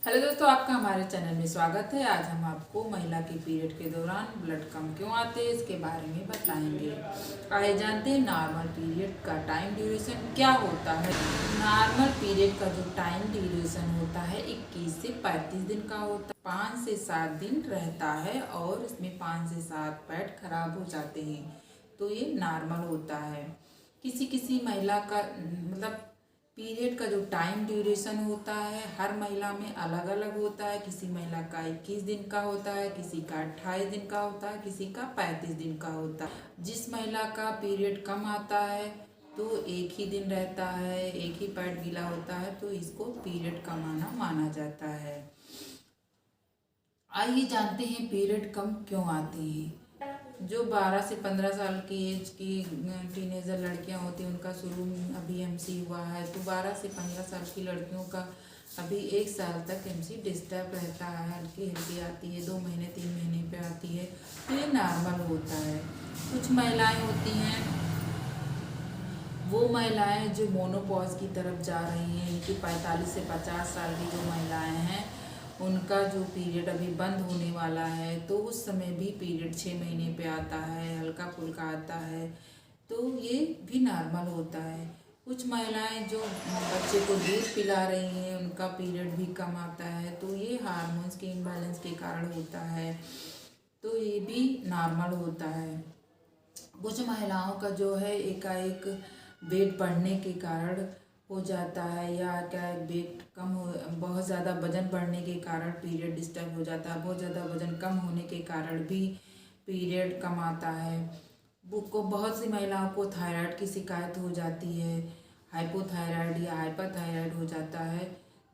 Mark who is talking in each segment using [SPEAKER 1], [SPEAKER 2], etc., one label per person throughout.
[SPEAKER 1] Hello दोस्तों, आपका हमारे चैनल में स्वागत है। आज हम आपको महिला के पीरियड के दौरान ब्लड कम क्यों आते हैं इसके बारे में बताएंगे। आइए जानते हैं नॉर्मल पीरियड का टाइम ड्यूरेशन क्या होता है। नॉर्मल पीरियड का जो टाइम ड्यूरेशन होता है 21 से 35 दिन का होता है। 5 से 7 दिन रहता है और इसमें 5 से 7 पैड खराब हो जाते हैं, तो ये नॉर्मल होता है। किसी किसी महिला का मतलब पीरियड का जो टाइम ड्यूरेशन होता है हर महिला में अलग अलग होता है। किसी महिला का 21 दिन का होता है, किसी का 28 दिन का होता है, किसी का 35 दिन का होता है। जिस महिला का पीरियड कम आता है तो एक ही दिन रहता है, एक ही पैड गीला होता है, तो इसको पीरियड कम आना माना जाता है। आइए जानते हैं पीरियड कम क्यों आते हैं। जो 12 से 15 साल की एज की टीनेजर लड़कियां होती हैं उनका शुरू में अभी एमसी हुआ है, तो 12 से 15 साल की लड़कियों का अभी 1 साल तक एमसी डिस्टर्ब रहता है। हल्की हल्की आती है, 2 महीने 3 महीने पे आती है, तो ये नॉर्मल होता है। कुछ महिलाएं होती हैं, वो महिलाएं जो मोनोपॉज की तरफ जा रही हैं, इनकी 45 से 50 साल की जो महिलाएं हैं उनका जो पीरियड अभी बंद होने वाला है, तो उस समय भी पीरियड 6 महीने पे आता है, हल्का फुल्का आता है, तो ये भी नॉर्मल होता है। कुछ महिलाएं जो बच्चे को दूध पिला रही हैं उनका पीरियड भी कम आता है, तो ये हार्मोन्स के इम्बैलेंस के कारण होता है, तो ये भी नॉर्मल होता है। कुछ महिलाओं का जो है एकाएक वेट बढ़ने के कारण हो जाता है, या क्या वेट कम हो, बहुत ज़्यादा वजन बढ़ने के कारण पीरियड डिस्टर्ब हो जाता है। बहुत ज़्यादा वजन कम होने के कारण भी पीरियड कम आता है। को बहुत सी महिलाओं को थायराइड की शिकायत हो जाती है, हाइपोथायराइड या हाइपरथायराइड हो जाता है,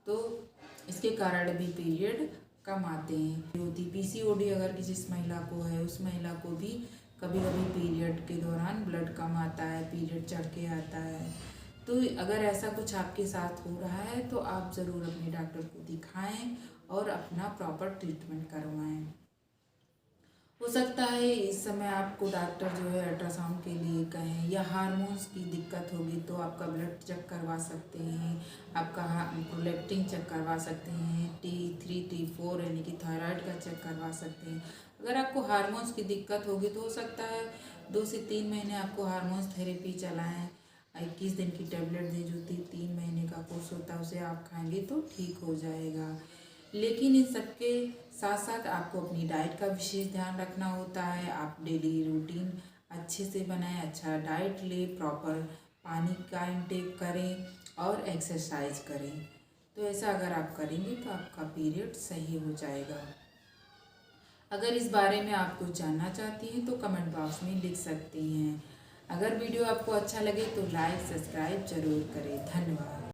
[SPEAKER 1] तो इसके कारण भी पीरियड कम आते हैं। होती पीसीओडी अगर किसी महिला को है, उस महिला को भी कभी कभी पीरियड के दौरान ब्लड कम आता है, पीरियड चढ़ के आता है। तो अगर ऐसा कुछ आपके साथ हो रहा है तो आप ज़रूर अपने डॉक्टर को दिखाएं और अपना प्रॉपर ट्रीटमेंट करवाएं। हो सकता है इस समय आपको डॉक्टर जो है अल्ट्रासाउंड के लिए कहें, या हार्मोन्स की दिक्कत होगी तो आपका ब्लड चेक करवा सकते हैं, आपका प्रोलेक्टिन चेक करवा सकते हैं, T3 T4 यानी कि थायराइड का चेक करवा सकते हैं। अगर आपको हार्मोन्स की दिक्कत होगी तो हो सकता है 2 से 3 महीने आपको हार्मोन्स थेरेपी चलाएँ। 21 दिन की टैबलेट दी जो 3 महीने का कोर्स होता है उसे आप खाएंगे तो ठीक हो जाएगा। लेकिन इन सबके साथ साथ आपको अपनी डाइट का विशेष ध्यान रखना होता है। आप डेली रूटीन अच्छे से बनाएं, अच्छा डाइट लें, प्रॉपर पानी का इंटेक करें और एक्सरसाइज करें। तो ऐसा अगर आप करेंगे तो आपका पीरियड सही हो जाएगा। अगर इस बारे में आप कुछ जानना चाहती हैं तो कमेंट बॉक्स में लिख सकती हैं। अगर वीडियो आपको अच्छा लगे तो लाइक सब्सक्राइब जरूर करें। धन्यवाद।